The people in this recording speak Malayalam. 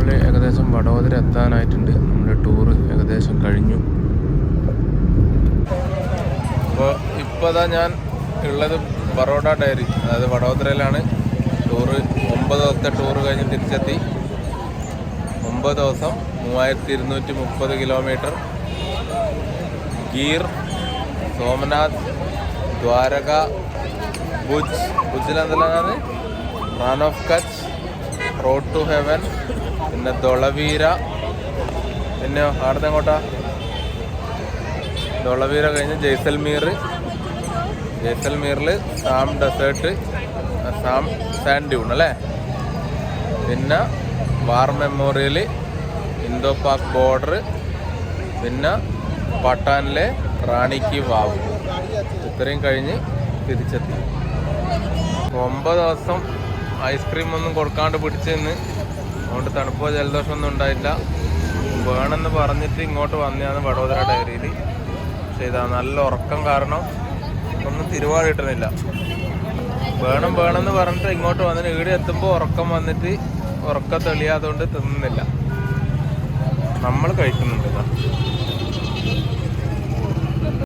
നമ്മൾ ഏകദേശം വഡോദര എത്താനായിട്ടുണ്ട്. നമ്മുടെ ടൂറ് ഏകദേശം കഴിഞ്ഞു. അപ്പോൾ ഇപ്പോൾ ഞാൻ ഉള്ളത് ബറോഡ ഡയറി, അതായത് വഡോദരയിലാണ്. ടൂറ് 9 ദിവസത്തെ ടൂറ് കഴിഞ്ഞ് തിരിച്ചെത്തി. 9 ദിവസം 3230 കിലോമീറ്റർ. ഗീർ, സോമനാഥ്, ദ്വാരക, ഭുജിലെന്തെല്ലാം Rann of Kutch, road to heaven, പിന്നെ ധൊളവീര, പിന്നെ അവിടുന്ന് എങ്ങോട്ടാ ധൊളവീര കഴിഞ്ഞ് ജയ്സൽമീറിൽ Sam desert, Sam sand dune അല്ലേ. പിന്നെ war memorial, Indo Pak border, പിന്നെ പട്ടാനിലെ റാണി കി വാവ്. ഇത്രയും കഴിഞ്ഞ് തിരിച്ചെത്തി. 9 ദിവസം ഐസ്ക്രീം ഒന്നും കൊടുക്കാണ്ട് പിടിച്ചെന്ന്, അതുകൊണ്ട് തണുപ്പോ ജലദോഷമൊന്നും ഉണ്ടായില്ല. വേണമെന്ന് പറഞ്ഞിട്ട് ഇങ്ങോട്ട് വന്നതാണ് വഡോദര ഡയറിയിൽ. പക്ഷേ ഇതാ നല്ല ഉറക്കം കാരണം ഒന്നും തിരുവാട് കിട്ടുന്നില്ല. വേണമെന്ന് പറഞ്ഞിട്ട് ഇങ്ങോട്ട് വന്നിട്ട് ഈടെ എത്തുമ്പോൾ ഉറക്കം വന്നിട്ട് ഉറക്കം തെളിയാതുകൊണ്ട് തിന്നുന്നില്ല. നമ്മൾ കഴിക്കുന്നുണ്ട്.